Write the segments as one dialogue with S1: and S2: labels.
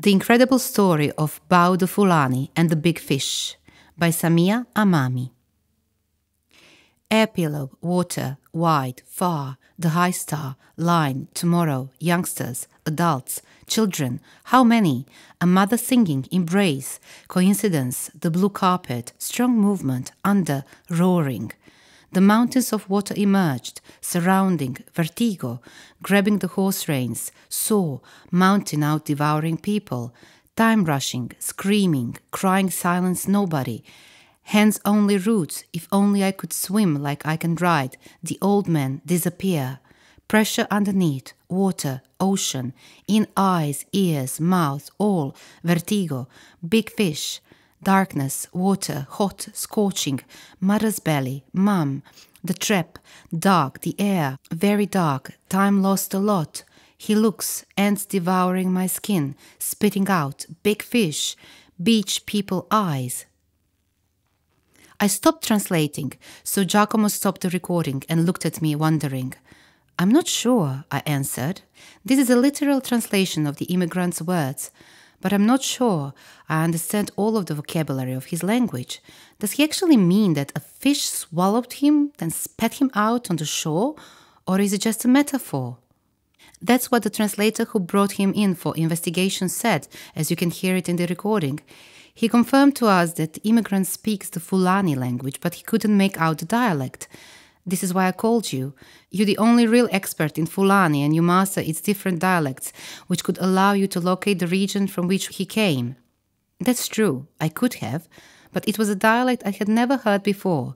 S1: The Incredible Story of Baoo the Foulani and the Big Fish by Samia, Amami. Air pillow, water, wide, far, the high star, line, tomorrow, youngsters, adults, children, how many? A mother singing, embrace, coincidence, the blue carpet, strong movement, under, roaring. The mountains of water emerged, surrounding, vertigo, grabbing the horse reins, saw, mountain out devouring people, time rushing, screaming, crying silence nobody, hands only roots, if only I could swim like I can ride, the old man disappear, pressure underneath, water, ocean, in eyes, ears, mouth, all, vertigo, big fish, darkness, water, hot, scorching, mother's belly, mum, the trap, dark, the air, very dark, time lost a lot. He looks, ants devouring my skin, spitting out, big fish, beach people eyes. I stopped translating, so Giacomo stopped the recording and looked at me wondering. I'm not sure, I answered. This is a literal translation of the immigrant's words. But I'm not sure I understand all of the vocabulary of his language. Does he actually mean that a fish swallowed him, then spat him out on the shore? Or is it just a metaphor? That's what the translator who brought him in for investigation said, as you can hear it in the recording. He confirmed to us that the immigrant speaks the Foulani language, but he couldn't make out the dialect. This is why I called you. You're the only real expert in Foulani and you master its different dialects, which could allow you to locate the region from which he came. That's true, I could have, but it was a dialect I had never heard before.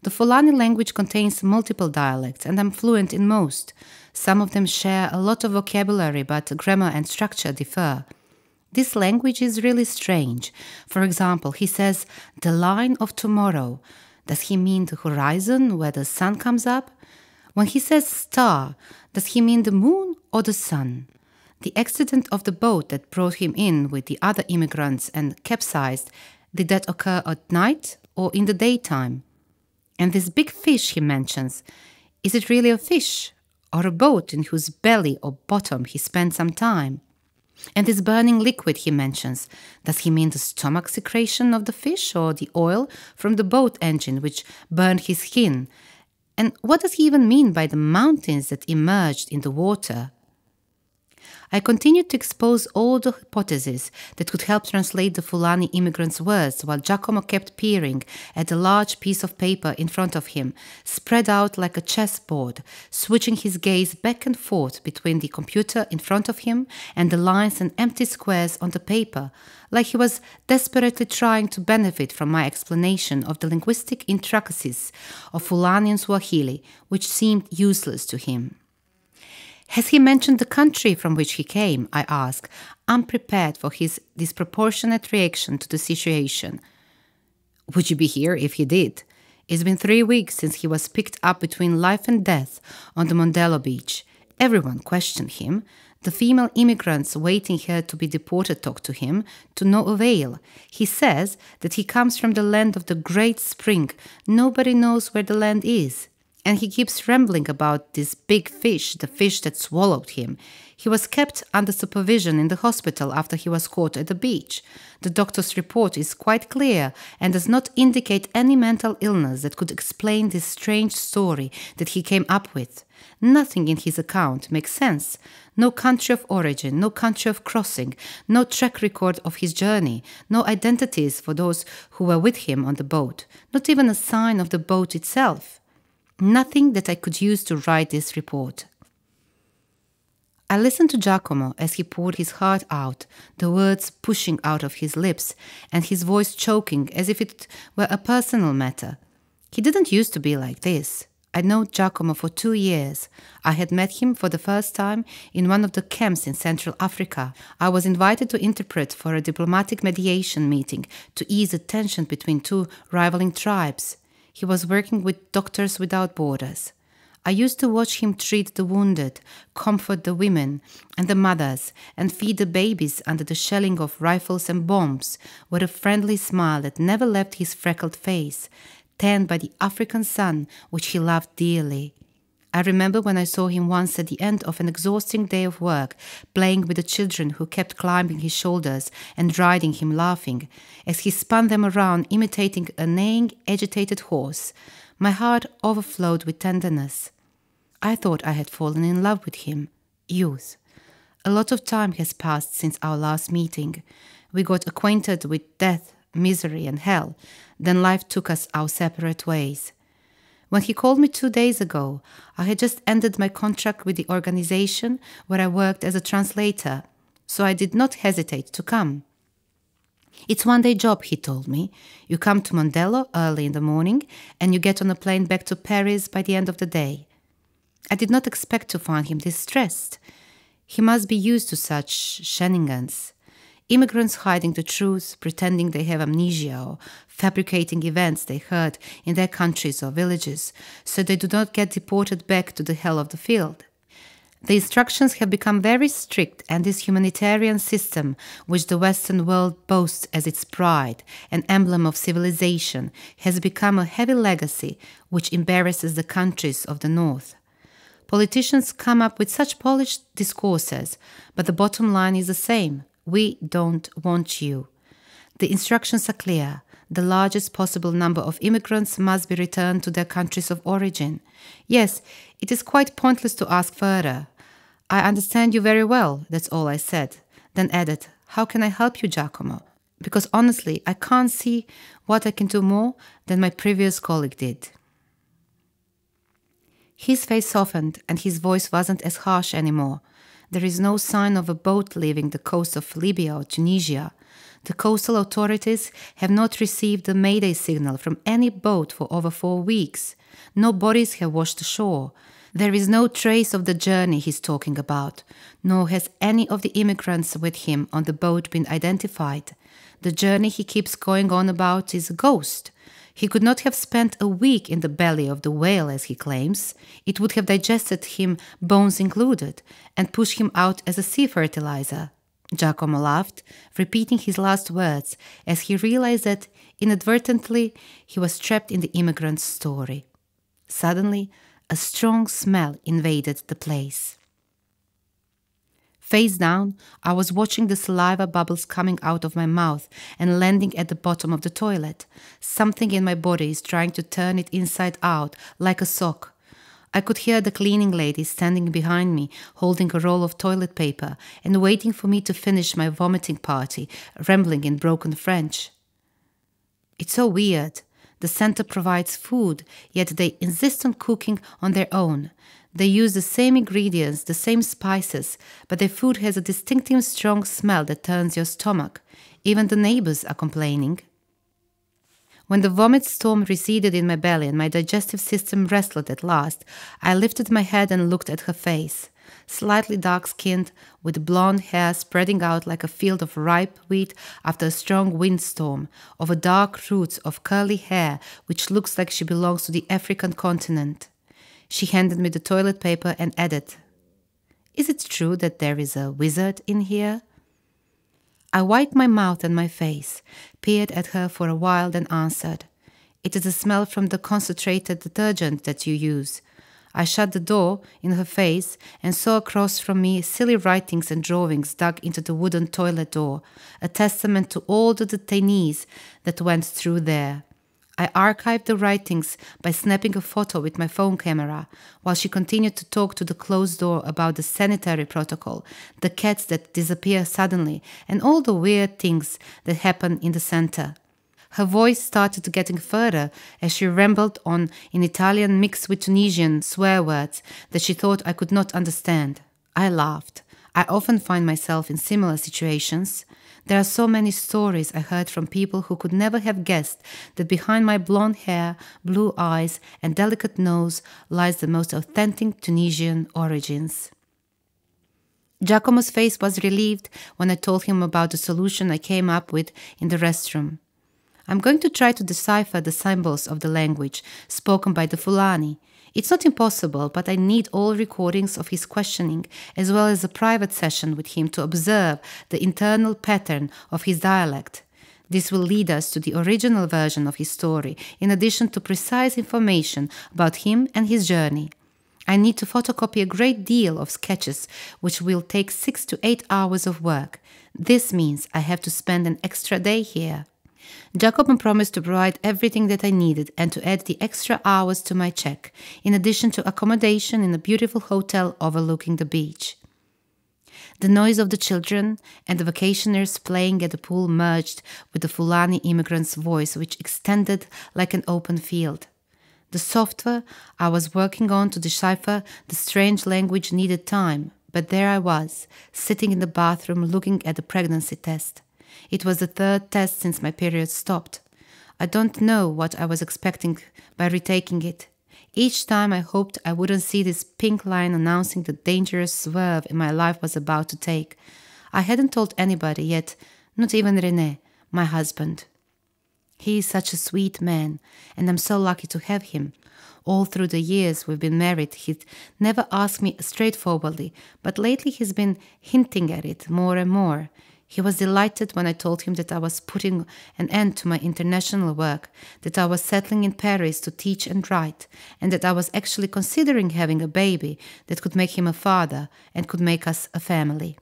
S1: The Foulani language contains multiple dialects and I'm fluent in most. Some of them share a lot of vocabulary, but grammar and structure differ. This language is really strange. For example, he says, the line of tomorrow. Does he mean the horizon where the sun comes up? When he says star, does he mean the moon or the sun? The accident of the boat that brought him in with the other immigrants and capsized, did that occur at night or in the daytime? And this big fish he mentions, is it really a fish or a boat in whose belly or bottom he spent some time? And this burning liquid he mentions, does he mean the stomach secretion of the fish or the oil from the boat engine which burned his skin? And what does he even mean by the mountains that emerged in the water? I continued to expose all the hypotheses that could help translate the Foulani immigrant's words while Giacomo kept peering at the large piece of paper in front of him, spread out like a chessboard, switching his gaze back and forth between the computer in front of him and the lines and empty squares on the paper, like he was desperately trying to benefit from my explanation of the linguistic intricacies of Foulani and Swahili, which seemed useless to him. Has he mentioned the country from which he came? I asked, unprepared for his disproportionate reaction to the situation. Would you be here if he did? It's been 3 weeks since he was picked up between life and death on the Mondello beach. Everyone questioned him. The female immigrants waiting here to be deported talked to him, to no avail. He says that he comes from the land of the Great Spring. Nobody knows where the land is. And he keeps rambling about this big fish, the fish that swallowed him. He was kept under supervision in the hospital after he was caught at the beach. The doctor's report is quite clear and does not indicate any mental illness that could explain this strange story that he came up with. Nothing in his account makes sense. No country of origin, no country of crossing, no track record of his journey, no identities for those who were with him on the boat, not even a sign of the boat itself. Nothing that I could use to write this report. I listened to Giacomo as he poured his heart out, the words pushing out of his lips, and his voice choking as if it were a personal matter. He didn't used to be like this. I'd known Giacomo for 2 years. I had met him for the first time in one of the camps in Central Africa. I was invited to interpret for a diplomatic mediation meeting to ease the tension between two rivaling tribes. He was working with Doctors Without Borders. I used to watch him treat the wounded, comfort the women and the mothers, and feed the babies under the shelling of rifles and bombs, with a friendly smile that never left his freckled face, tanned by the African sun which he loved dearly. I remember when I saw him once at the end of an exhausting day of work, playing with the children who kept climbing his shoulders and riding him laughing, as he spun them around imitating a neighing, agitated horse. My heart overflowed with tenderness. I thought I had fallen in love with him. Youth. A lot of time has passed since our last meeting. We got acquainted with death, misery and hell. Then life took us our separate ways. When he called me 2 days ago, I had just ended my contract with the organization where I worked as a translator, so I did not hesitate to come. It's one-day job, he told me. You come to Mondello early in the morning and you get on a plane back to Paris by the end of the day. I did not expect to find him distressed. He must be used to such shenanigans. Immigrants hiding the truth, pretending they have amnesia, or fabricating events they heard in their countries or villages, so they do not get deported back to the hell of the field. The instructions have become very strict, and this humanitarian system, which the Western world boasts as its pride, an emblem of civilization, has become a heavy legacy which embarrasses the countries of the North. Politicians come up with such polished discourses, but the bottom line is the same. We don't want you. The instructions are clear. The largest possible number of immigrants must be returned to their countries of origin. Yes, it is quite pointless to ask further. I understand you very well, that's all I said. Then added, how can I help you, Giacomo? Because honestly, I can't see what I can do more than my previous colleague did. His face softened and his voice wasn't as harsh anymore. There is no sign of a boat leaving the coast of Libya or Tunisia. The coastal authorities have not received a mayday signal from any boat for over 4 weeks. No bodies have washed ashore. There is no trace of the journey he's talking about, nor has any of the immigrants with him on the boat been identified. The journey he keeps going on about is a ghost. He could not have spent a week in the belly of the whale, as he claims. It would have digested him, bones included, and pushed him out as a sea fertilizer. Giacomo laughed, repeating his last words, as he realized that, inadvertently, he was trapped in the immigrant's story. Suddenly, a strong smell invaded the place. Face down, I was watching the saliva bubbles coming out of my mouth and landing at the bottom of the toilet. Something in my body is trying to turn it inside out, like a sock. I could hear the cleaning lady standing behind me, holding a roll of toilet paper and waiting for me to finish my vomiting party, rambling in broken French. It's so weird. The center provides food, yet they insist on cooking on their own. They use the same ingredients, the same spices, but their food has a distinctive strong smell that turns your stomach. Even the neighbors are complaining. When the vomit storm receded in my belly and my digestive system rested at last, I lifted my head and looked at her face. Slightly dark-skinned, with blonde hair spreading out like a field of ripe wheat after a strong windstorm, over dark roots of curly hair which looks like she belongs to the African continent. She handed me the toilet paper and added, "Is it true that there is a wizard in here?" I wiped my mouth and my face, peered at her for a while, then answered, "It is the smell from the concentrated detergent that you use." I shut the door in her face and saw across from me silly writings and drawings dug into the wooden toilet door, a testament to all the detainees that went through there. I archived the writings by snapping a photo with my phone camera, while she continued to talk to the closed door about the sanitary protocol, the cats that disappear suddenly, and all the weird things that happen in the center. Her voice started getting further as she rambled on in Italian mixed with Tunisian swear words that she thought I could not understand. I laughed. I often find myself in similar situations. There are so many stories I heard from people who could never have guessed that behind my blonde hair, blue eyes, and delicate nose lies the most authentic Tunisian origins. Giacomo's face was relieved when I told him about the solution I came up with in the restroom. I'm going to try to decipher the symbols of the language spoken by the Foulani. It's not impossible, but I need all recordings of his questioning, as well as a private session with him to observe the internal pattern of his dialect. This will lead us to the original version of his story, in addition to precise information about him and his journey. I need to photocopy a great deal of sketches, which will take 6 to 8 hours of work. This means I have to spend an extra day here. Jacob promised to provide everything that I needed and to add the extra hours to my check, in addition to accommodation in a beautiful hotel overlooking the beach. The noise of the children and the vacationers playing at the pool merged with the Foulani immigrant's voice, which extended like an open field. The software I was working on to decipher the strange language needed time, but there I was, sitting in the bathroom looking at the pregnancy test. It was the third test since my period stopped. I don't know what I was expecting by retaking it. Each time I hoped I wouldn't see this pink line announcing the dangerous swerve my life was about to take. I hadn't told anybody yet, not even René, my husband. He is such a sweet man, and I'm so lucky to have him. All through the years we've been married, he'd never asked me straightforwardly, but lately he's been hinting at it more and more. He was delighted when I told him that I was putting an end to my international work, that I was settling in Paris to teach and write, and that I was actually considering having a baby that could make him a father and could make us a family.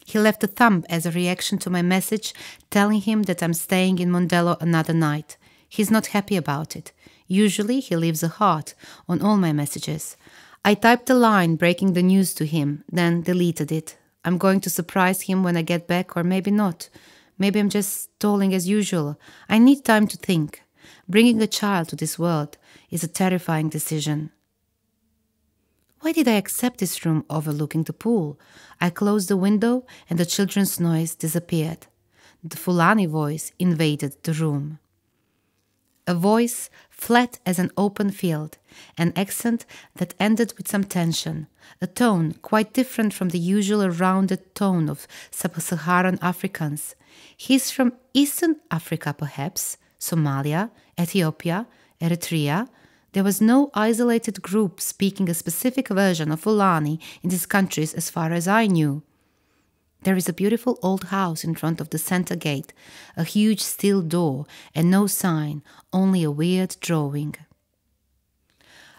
S1: He left a thumb as a reaction to my message, telling him that I'm staying in Mondello another night. He's not happy about it. Usually he leaves a heart on all my messages. I typed a line breaking the news to him, then deleted it. I'm going to surprise him when I get back, or maybe not. Maybe I'm just stalling as usual. I need time to think. Bringing a child to this world is a terrifying decision. Why did I accept this room overlooking the pool? I closed the window and the children's noise disappeared. The Foulani voice invaded the room. A voice flat as an open field, an accent that ended with some tension, a tone quite different from the usual rounded tone of sub-Saharan Africans. He's from Eastern Africa perhaps, Somalia, Ethiopia, Eritrea. There was no isolated group speaking a specific version of Foulani in these countries as far as I knew. There is a beautiful old house in front of the center gate, a huge steel door and no sign, only a weird drawing.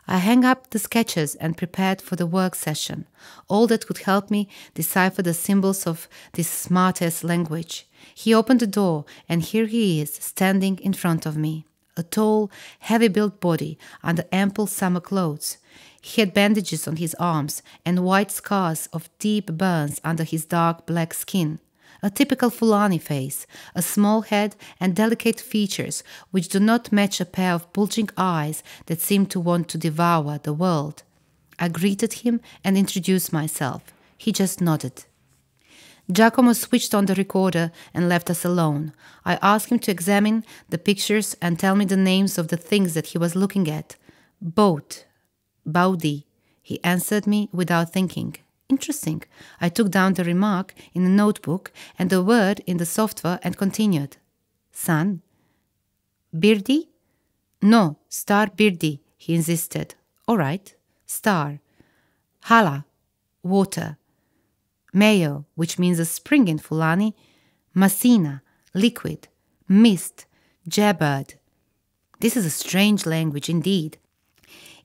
S1: I hung up the sketches and prepared for the work session, all that could help me decipher the symbols of this smart-ass language. He opened the door and here he is, standing in front of me. A tall, heavy-built body under ample summer clothes. He had bandages on his arms and white scars of deep burns under his dark black skin. A typical Foulani face, a small head and delicate features which do not match a pair of bulging eyes that seem to want to devour the world. I greeted him and introduced myself. He just nodded. Giacomo switched on the recorder and left us alone. I asked him to examine the pictures and tell me the names of the things that he was looking at. Boat. Baudi. He answered me without thinking. Interesting. I took down the remark in a notebook and the word in the software and continued. Sun. Birdi? No, star Birdi, he insisted. All right, star. Hala. Water. Mayo, which means a spring in Foulani, Masina, liquid, mist, jabberd. This is a strange language indeed.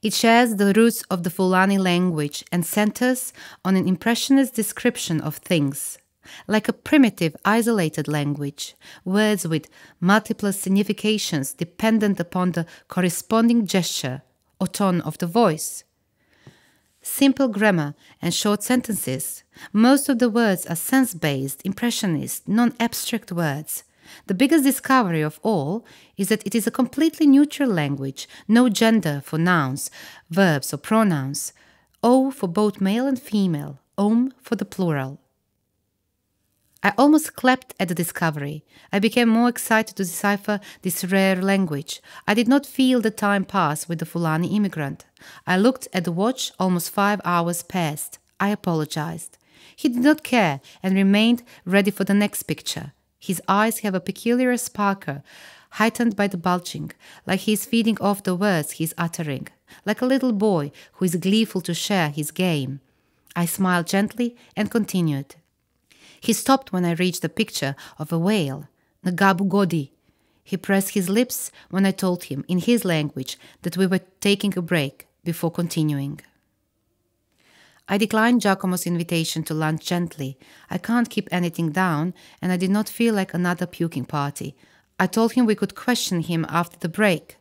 S1: It shares the roots of the Foulani language and centers on an impressionist description of things, like a primitive, isolated language, words with multiple significations dependent upon the corresponding gesture or tone of the voice. Simple grammar and short sentences. Most of the words are sense-based, impressionist, non-abstract words. The biggest discovery of all is that it is a completely neutral language, no gender for nouns, verbs or pronouns, O for both male and female, om for the plural. I almost clapped at the discovery. I became more excited to decipher this rare language. I did not feel the time pass with the Foulani immigrant. I looked at the watch, almost 5 hours passed. I apologized. He did not care and remained ready for the next picture. His eyes have a peculiar sparkle, heightened by the bulging, like he is feeding off the words he is uttering, like a little boy who is gleeful to share his game. I smiled gently and continued. He stopped when I reached the picture of a whale, Ngabu Godi. He pressed his lips when I told him, in his language, that we were taking a break. before continuing. I declined Giacomo's invitation to lunch gently. I can't keep anything down, and I did not feel like another puking party. I told him we could question him after the break.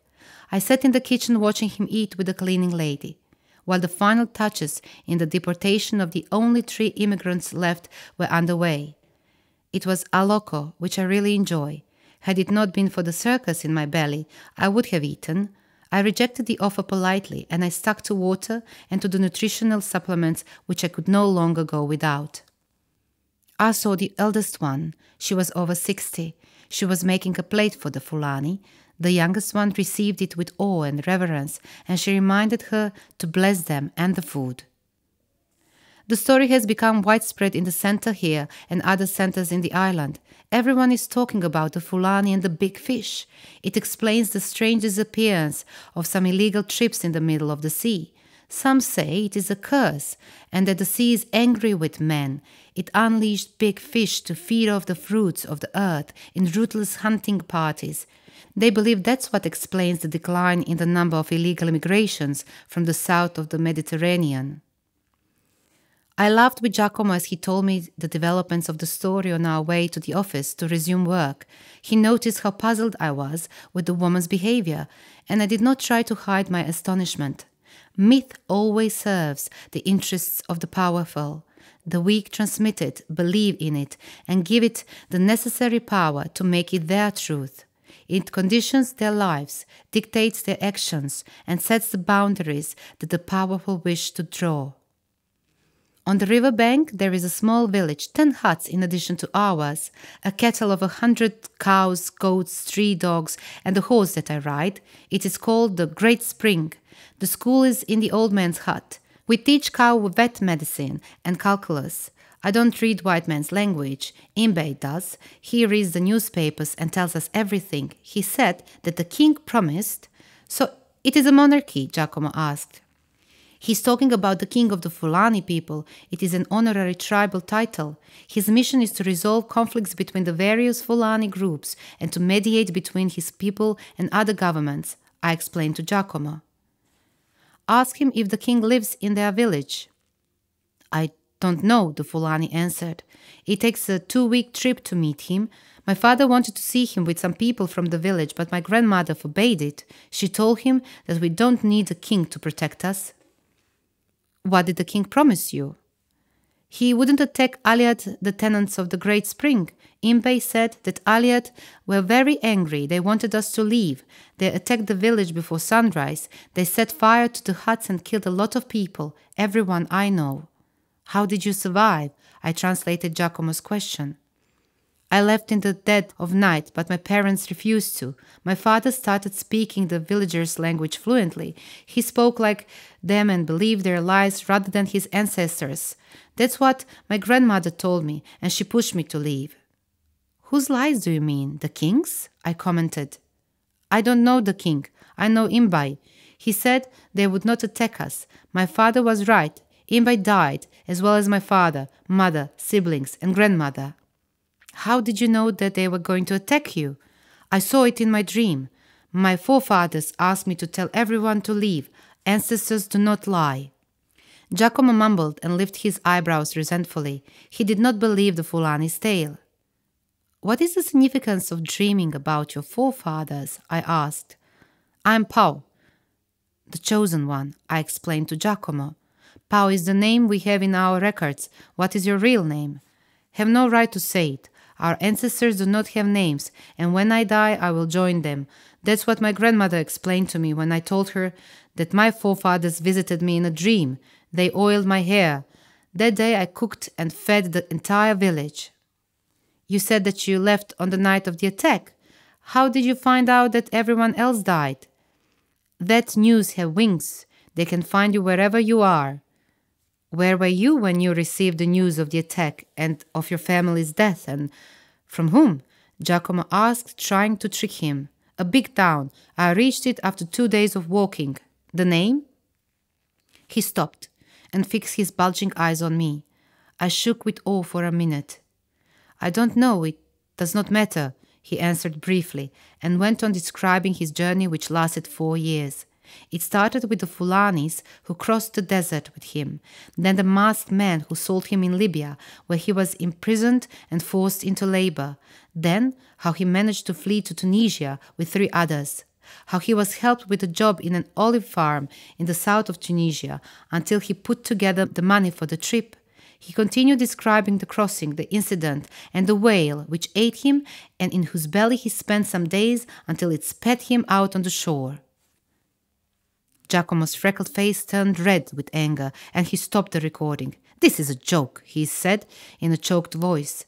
S1: I sat in the kitchen watching him eat with the cleaning lady, while the final touches in the deportation of the only 3 immigrants left were underway. It was a loco, which I really enjoy. Had it not been for the circus in my belly, I would have eaten. I rejected the offer politely, and I stuck to water and to the nutritional supplements which I could no longer go without. I saw the eldest one. She was over 60. She was making a plate for the Foulani. The youngest one received it with awe and reverence, and she reminded her to bless them and the food. The story has become widespread in the center here and other centers in the island. Everyone is talking about the Foulani and the big fish. It explains the strange disappearance of some illegal trips in the middle of the sea. Some say it is a curse and that the sea is angry with men. It unleashed big fish to feed off the fruits of the earth in ruthless hunting parties. They believe that's what explains the decline in the number of illegal immigrations from the south of the Mediterranean. I laughed with Giacomo as he told me the developments of the story on our way to the office to resume work. He noticed how puzzled I was with the woman's behavior, and I did not try to hide my astonishment. Myth always serves the interests of the powerful. The weak transmit it, believe in it, and give it the necessary power to make it their truth. It conditions their lives, dictates their actions, and sets the boundaries that the powerful wish to draw. On the river bank, there is a small village, 10 huts in addition to ours, a cattle of 100 cows, goats, 3 dogs, and a horse that I ride. It is called the Great Spring. The school is in the old man's hut. We teach cow vet medicine and calculus. I don't read white man's language. Imbe does. He reads the newspapers and tells us everything. He said that the king promised. So it is a monarchy, Giacomo asked. He's talking about the king of the Foulani people. It is an honorary tribal title. His mission is to resolve conflicts between the various Foulani groups and to mediate between his people and other governments, I explained to Giacomo. Ask him if the king lives in their village. I don't know, the Foulani answered. It takes a 2-week trip to meet him. My father wanted to see him with some people from the village, but my grandmother forbade it. She told him that we don't need a king to protect us. What did the king promise you? He wouldn't attack Aliat, the tenants of the Great Spring. Imbe said that Aliat were very angry. They wanted us to leave. They attacked the village before sunrise. They set fire to the huts and killed a lot of people, everyone I know. How did you survive? I translated Giacomo's question. I left in the dead of night, but my parents refused to. My father started speaking the villagers' language fluently. He spoke like them and believed their lies rather than his ancestors. That's what my grandmother told me, and she pushed me to leave. Whose lies do you mean? The king's? I commented. I don't know the king. I know Imbai. He said they would not attack us. My father was right. Imbai died, as well as my father, mother, siblings, and grandmother. How did you know that they were going to attack you? I saw it in my dream. My forefathers asked me to tell everyone to leave. Ancestors do not lie. Giacomo mumbled and lifted his eyebrows resentfully. He did not believe the Foulani's tale. What is the significance of dreaming about your forefathers? I asked. I am Baoo, the chosen one, I explained to Giacomo. Baoo is the name we have in our records. What is your real name? Have no right to say it. Our ancestors do not have names, and when I die, I will join them. That's what my grandmother explained to me when I told her that my forefathers visited me in a dream. They oiled my hair. That day I cooked and fed the entire village. You said that you left on the night of the attack. How did you find out that everyone else died? That news have wings. They can find you wherever you are. Where were you when you received the news of the attack and of your family's death, and from whom? Giacomo asked, trying to trick him. A big town. I reached it after 2 days of walking. The name? He stopped and fixed his bulging eyes on me. I shook with awe for a minute. I don't know, it does not matter, he answered briefly, and went on describing his journey which lasted 4 years. It started with the Foulanis who crossed the desert with him, then the masked man who sold him in Libya, where he was imprisoned and forced into labor, then how he managed to flee to Tunisia with 3 others, how he was helped with a job in an olive farm in the south of Tunisia until he put together the money for the trip. He continued describing the crossing, the incident, and the whale which ate him and in whose belly he spent some days until it spat him out on the shore. Giacomo's freckled face turned red with anger, and he stopped the recording. "This is a joke," he said in a choked voice.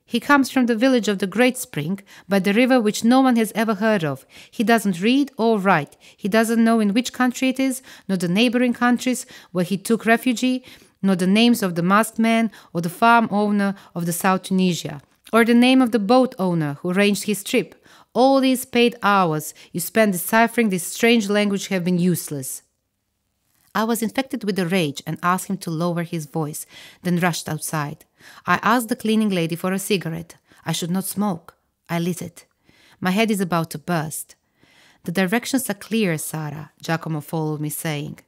S1: "He comes from the village of the Great Spring, by the river which no one has ever heard of. He doesn't read or write. He doesn't know in which country it is, nor the neighboring countries where he took refuge, nor the names of the masked man or the farm owner of the South Tunisia, or the name of the boat owner who arranged his trip. All these paid hours you spent deciphering this strange language have been useless." I was infected with a rage and asked him to lower his voice, then rushed outside. I asked the cleaning lady for a cigarette. I should not smoke. I lit it. My head is about to burst. "The directions are clear, Sarah," Giacomo followed me, saying.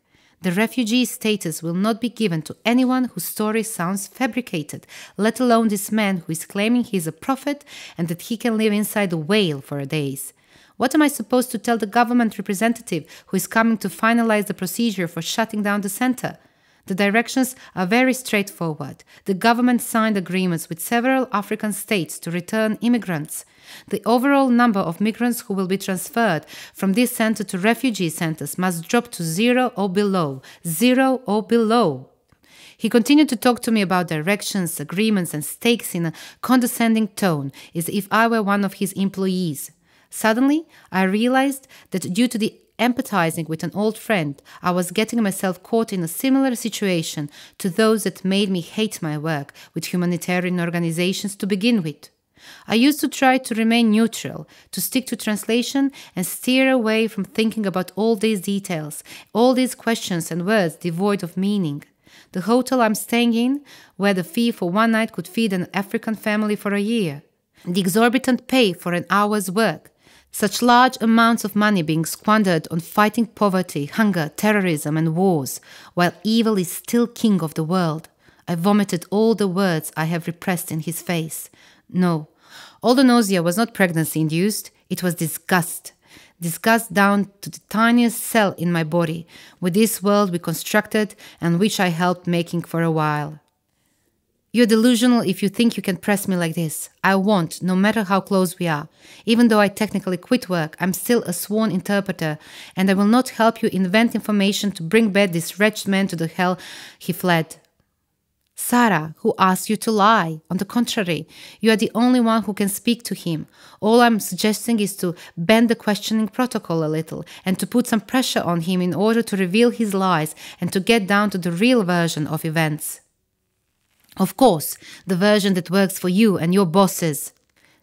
S1: "The refugee status will not be given to anyone whose story sounds fabricated, let alone this man who is claiming he is a prophet and that he can live inside a whale for days. What am I supposed to tell the government representative who is coming to finalize the procedure for shutting down the center? The directions are very straightforward. The government signed agreements with several African states to return immigrants. The overall number of migrants who will be transferred from this center to refugee centers must drop to 0 or below. 0 or below." He continued to talk to me about directions, agreements, and stakes in a condescending tone, as if I were one of his employees. Suddenly, I realized that due to the empathizing with an old friend, I was getting myself caught in a similar situation to those that made me hate my work with humanitarian organizations to begin with. I used to try to remain neutral, to stick to translation and steer away from thinking about all these details, all these questions and words devoid of meaning. The hotel I'm staying in, where the fee for 1 night could feed an African family for a year. The exorbitant pay for an hour's work. Such large amounts of money being squandered on fighting poverty, hunger, terrorism, and wars, while evil is still king of the world. I vomited all the words I have repressed in his face. No, all the nausea was not pregnancy-induced, it was disgust. Disgust down to the tiniest cell in my body, with this world we constructed and which I helped making for a while. "You're delusional if you think you can press me like this. I won't, no matter how close we are. Even though I technically quit work, I'm still a sworn interpreter, and I will not help you invent information to bring back this wretched man to the hell he fled." "Sarah, who asked you to lie? On the contrary, you are the only one who can speak to him. All I'm suggesting is to bend the questioning protocol a little and to put some pressure on him in order to reveal his lies and to get down to the real version of events. Of course, the version that works for you and your bosses."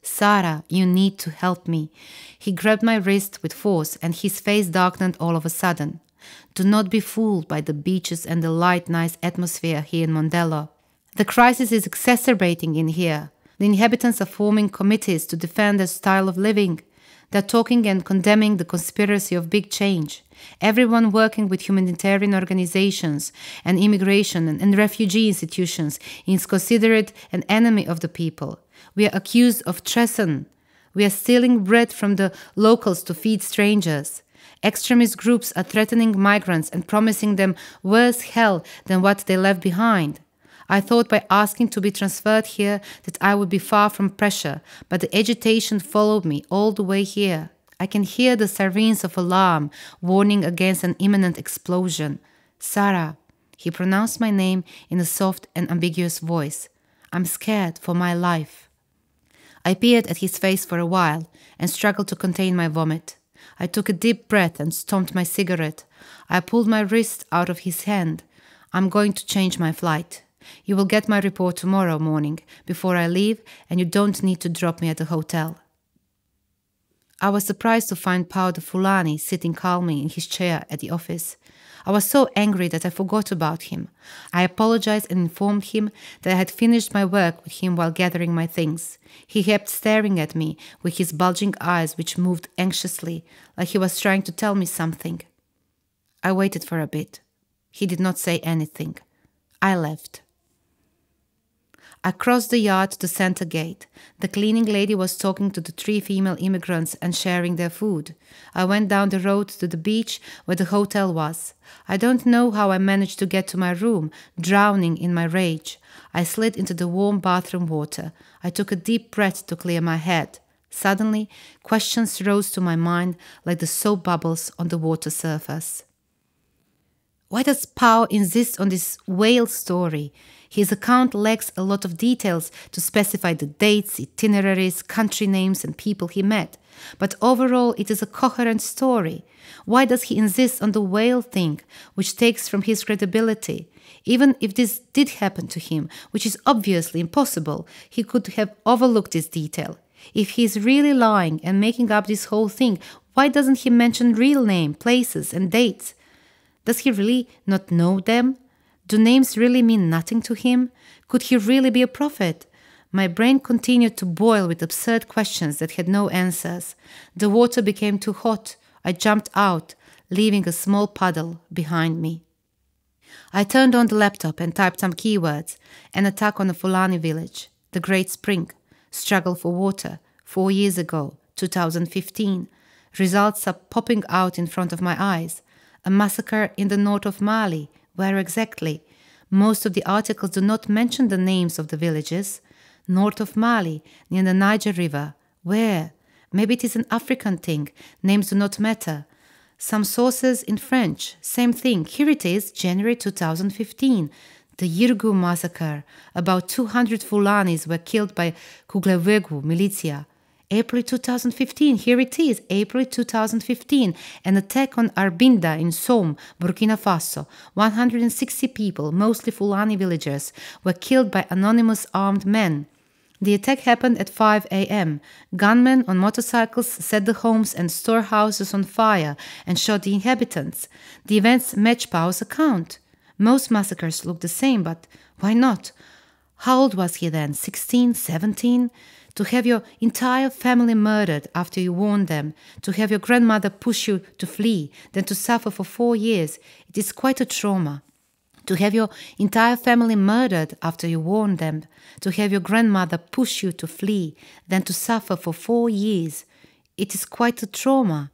S1: "Sarah, you need to help me." He grabbed my wrist with force and his face darkened all of a sudden. "Do not be fooled by the beaches and the light, nice atmosphere here in Mondello. The crisis is exacerbating in here. The inhabitants are forming committees to defend their style of living. They're talking and condemning the conspiracy of big change. Everyone working with humanitarian organizations and immigration and refugee institutions is considered an enemy of the people. We are accused of treason. We are stealing bread from the locals to feed strangers. Extremist groups are threatening migrants and promising them worse hell than what they left behind. I thought by asking to be transferred here that I would be far from pressure, but the agitation followed me all the way here. I can hear the sirens of alarm, warning against an imminent explosion. Sarah, he pronounced my name in a soft and ambiguous voice. I'm scared for my life. I peered at his face for a while and struggled to contain my vomit. I took a deep breath and stomped my cigarette. I pulled my wrist out of his hand. I'm going to change my flight. You will get my report tomorrow morning before I leave, and you don't need to drop me at the hotel. I was surprised to find Baoo the Foulani sitting calmly in his chair at the office. I was so angry that I forgot about him. I apologized and informed him that I had finished my work with him while gathering my things. He kept staring at me with his bulging eyes which moved anxiously, like he was trying to tell me something. I waited for a bit. He did not say anything. I left. I crossed the yard to the center gate. The cleaning lady was talking to the 3 female immigrants and sharing their food. I went down the road to the beach where the hotel was. I don't know how I managed to get to my room, drowning in my rage. I slid into the warm bathroom water. I took a deep breath to clear my head. Suddenly, questions rose to my mind like the soap bubbles on the water surface. Why does Baoo insist on this whale story? His account lacks a lot of details to specify the dates, itineraries, country names and people he met. But overall, it is a coherent story. Why does he insist on the whale thing, which takes from his credibility? Even if this did happen to him, which is obviously impossible, he could have overlooked this detail. If he is really lying and making up this whole thing, why doesn't he mention real name, places and dates? Does he really not know them? Do names really mean nothing to him? Could he really be a prophet? My brain continued to boil with absurd questions that had no answers. The water became too hot. I jumped out, leaving a small puddle behind me. I turned on the laptop and typed some keywords. An attack on a Foulani village, the Great Spring, struggle for water, 4 years ago, 2015. Results are popping out in front of my eyes. A massacre in the north of Mali. Where exactly? Most of the articles do not mention the names of the villages. North of Mali, near the Niger River. Where? Maybe it is an African thing. Names do not matter. Some sources in French. Same thing. Here it is, January 2015. The Yirgu massacre. About 200 Foulanis were killed by Kuglewegu militia. April 2015, here it is, April 2015, an attack on Arbinda in Somme, Burkina Faso. 160 people, mostly Foulani villagers, were killed by anonymous armed men. The attack happened at 5 a.m. Gunmen on motorcycles set the homes and storehouses on fire and shot the inhabitants. The events match Bao's account. Most massacres look the same, but why not? How old was he then? 16, 17? To have your entire family murdered after you warned them, to have your grandmother push you to flee, then to suffer for 4 years, it is quite a trauma. To have your entire family murdered after you warned them, to have your grandmother push you to flee, then to suffer for 4 years, it is quite a trauma.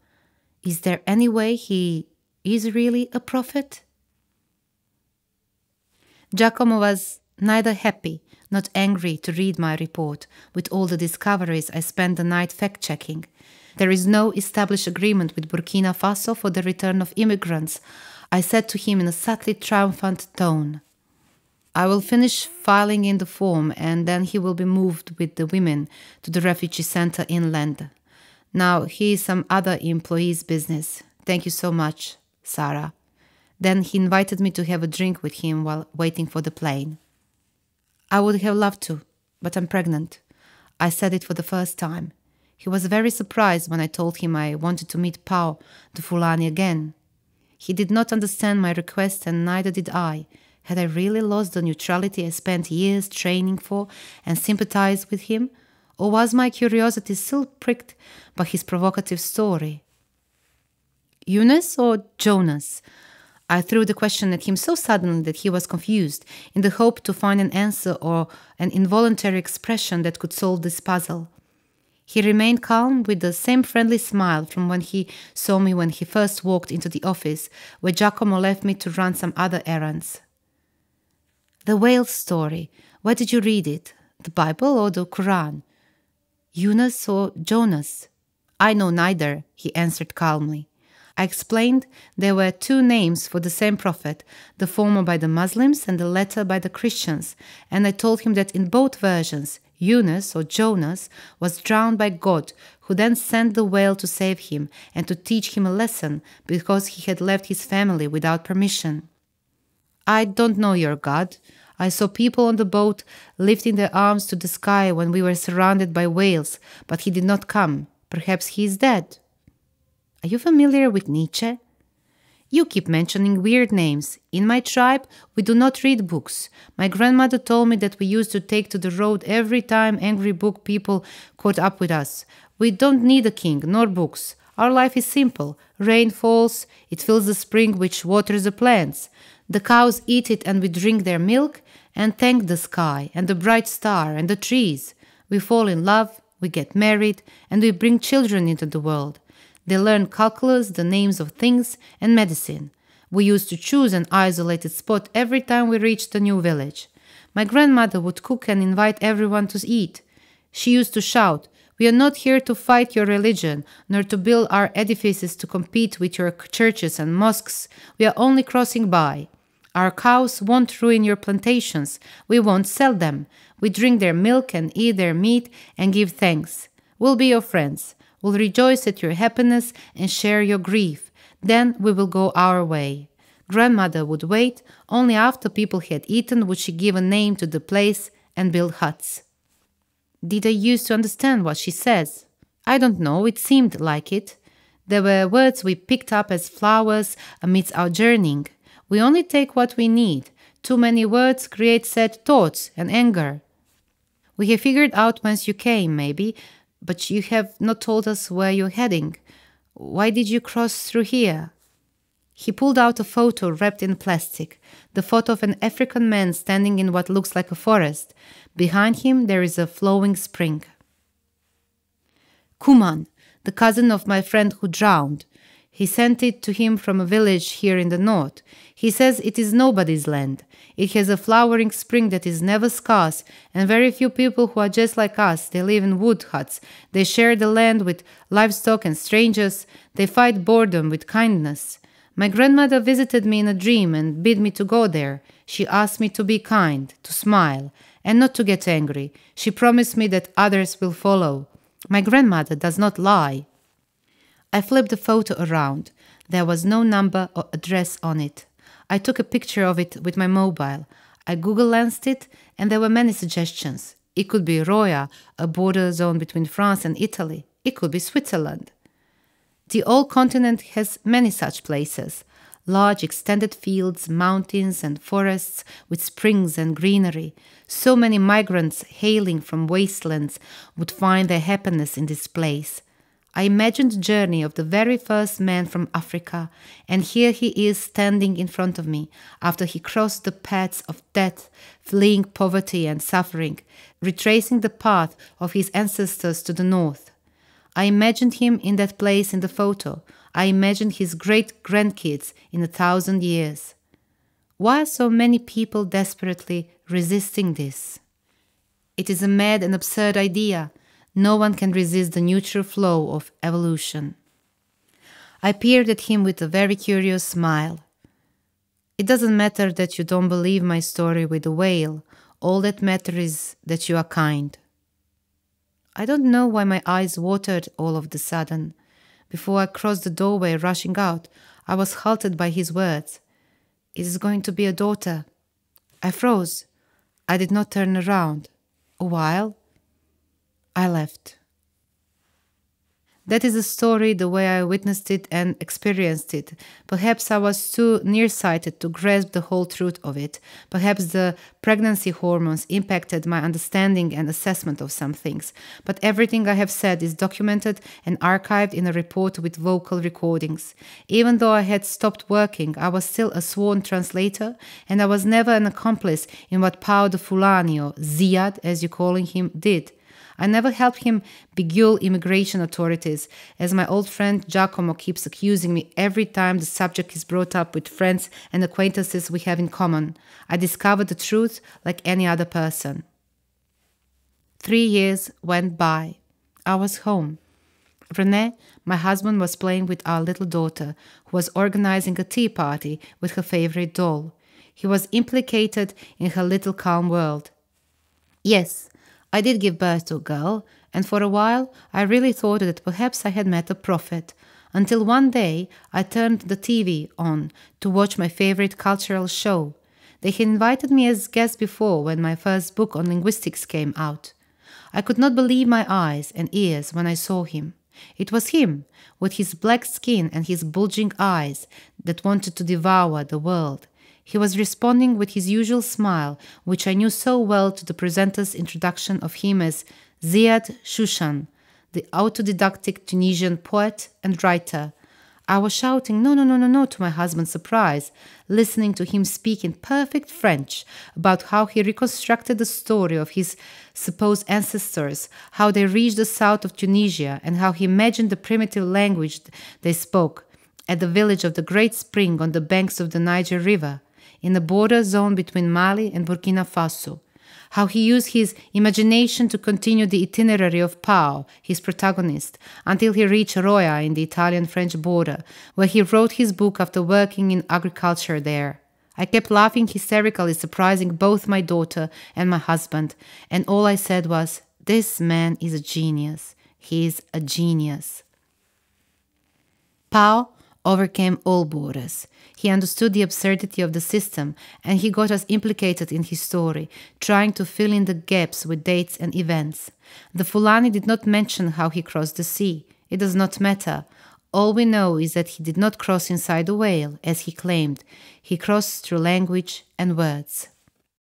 S1: Is there any way he is really a prophet? Giacomo was neither happy not angry to read my report with all the discoveries I spent the night fact-checking. There is no established agreement with Burkina Faso for the return of immigrants, I said to him in a subtly triumphant tone. I will finish filing in the form and then he will be moved with the women to the refugee center inland. Now he is some other employee's business. Thank you so much, Sarah. Then he invited me to have a drink with him while waiting for the plane. I would have loved to, but I'm pregnant. I said it for the first time. He was very surprised when I told him I wanted to meet Baoo, the Foulani again. He did not understand my request and neither did I. Had I really lost the neutrality I spent years training for and sympathized with him? Or was my curiosity still pricked by his provocative story? Yunus or Jonas? I threw the question at him so suddenly that he was confused, in the hope to find an answer or an involuntary expression that could solve this puzzle. He remained calm with the same friendly smile from when he saw me when he first walked into the office, where Giacomo left me to run some other errands. The whale story. Where did you read it? The Bible or the Quran? Yunus or Jonas? I know neither, he answered calmly. I explained there were 2 names for the same prophet, the former by the Muslims and the latter by the Christians, and I told him that in both versions, Yunus or Jonas was drowned by God, who then sent the whale to save him and to teach him a lesson because he had left his family without permission. I don't know your God. I saw people on the boat lifting their arms to the sky when we were surrounded by whales, but he did not come. Perhaps he is dead. Are you familiar with Nietzsche? You keep mentioning weird names. In my tribe, we do not read books. My grandmother told me that we used to take to the road every time angry book people caught up with us. We don't need a king nor books. Our life is simple. Rain falls, it fills the spring which waters the plants. The cows eat it and we drink their milk and thank the sky and the bright star and the trees. We fall in love, we get married, and we bring children into the world. They learn calculus, the names of things, and medicine. We used to choose an isolated spot every time we reached a new village. My grandmother would cook and invite everyone to eat. She used to shout, "We are not here to fight your religion, nor to build our edifices to compete with your churches and mosques. We are only crossing by. Our cows won't ruin your plantations. We won't sell them. We drink their milk and eat their meat and give thanks. We'll be your friends. We'll rejoice at your happiness and share your grief. Then we will go our way." Grandmother would wait. Only after people had eaten would she give a name to the place and build huts. Did I used to understand what she says? I don't know, it seemed like it. There were words we picked up as flowers amidst our journeying. We only take what we need. Too many words create sad thoughts and anger. We have figured out whence you came, maybe, but you have not told us where you're heading. Why did you cross through here? He pulled out a photo wrapped in plastic, the photo of an African man standing in what looks like a forest. Behind him there is a flowing spring. Kuman, the cousin of my friend who drowned. He sent it to him from a village here in the north. He says it is nobody's land. It has a flowering spring that is never scarce, and very few people who are just like us. They live in wood huts. They share the land with livestock and strangers. They fight boredom with kindness. My grandmother visited me in a dream and bid me to go there. She asked me to be kind, to smile, and not to get angry. She promised me that others will follow. My grandmother does not lie. I flipped the photo around. There was no number or address on it. I took a picture of it with my mobile. I Google Lensed it, and there were many suggestions. It could be Roya, a border zone between France and Italy. It could be Switzerland. The old continent has many such places. Large extended fields, mountains and forests with springs and greenery. So many migrants hailing from wastelands would find their happiness in this place. I imagined the journey of the very first man from Africa, and here he is standing in front of me after he crossed the paths of death, fleeing poverty and suffering, retracing the path of his ancestors to the north. I imagined him in that place in the photo. I imagined his great-grandkids in 1,000 years. Why are so many people desperately resisting this? It is a mad and absurd idea. No one can resist the neutral flow of evolution. I peered at him with a very curious smile. It doesn't matter that you don't believe my story with the whale. All that matters is that you are kind. I don't know why my eyes watered all of the sudden. Before I crossed the doorway rushing out, I was halted by his words. "It is going to be a daughter." I froze. I did not turn around. A while, I left. That is the story, the way I witnessed it and experienced it. Perhaps I was too nearsighted to grasp the whole truth of it. Perhaps the pregnancy hormones impacted my understanding and assessment of some things. But everything I have said is documented and archived in a report with vocal recordings. Even though I had stopped working, I was still a sworn translator, and I was never an accomplice in what Baoo the Foulani, or Ziad as you're calling him, did. I never helped him beguile immigration authorities, as my old friend Giacomo keeps accusing me every time the subject is brought up with friends and acquaintances we have in common. I discovered the truth like any other person. 3 years went by. I was home. René, my husband, was playing with our little daughter, who was organizing a tea party with her favorite doll. He was implicated in her little calm world. Yes, I did give birth to a girl, and for a while I really thought that perhaps I had met a prophet, until one day I turned the TV on to watch my favorite cultural show. They had invited me as guest before when my first book on linguistics came out. I could not believe my eyes and ears when I saw him. It was him, with his black skin and his bulging eyes, that wanted to devour the world. He was responding with his usual smile, which I knew so well, to the presenter's introduction of him as Ziad Shushan, the autodidactic Tunisian poet and writer. I was shouting, "No, no, no, no, no," to my husband's surprise, listening to him speak in perfect French about how he reconstructed the story of his supposed ancestors, how they reached the south of Tunisia, and how he imagined the primitive language they spoke at the village of the Great Spring on the banks of the Niger River, in the border zone between Mali and Burkina Faso. How he used his imagination to continue the itinerary of Baoo, his protagonist, until he reached Roya in the Italian-French border, where he wrote his book after working in agriculture there. I kept laughing hysterically, surprising both my daughter and my husband, and all I said was, "This man is a genius. He is a genius." Baoo overcame all borders. He understood the absurdity of the system, and he got us implicated in his story, trying to fill in the gaps with dates and events. The Foulani did not mention how he crossed the sea. It does not matter. All we know is that he did not cross inside a whale, as he claimed. He crossed through language and words.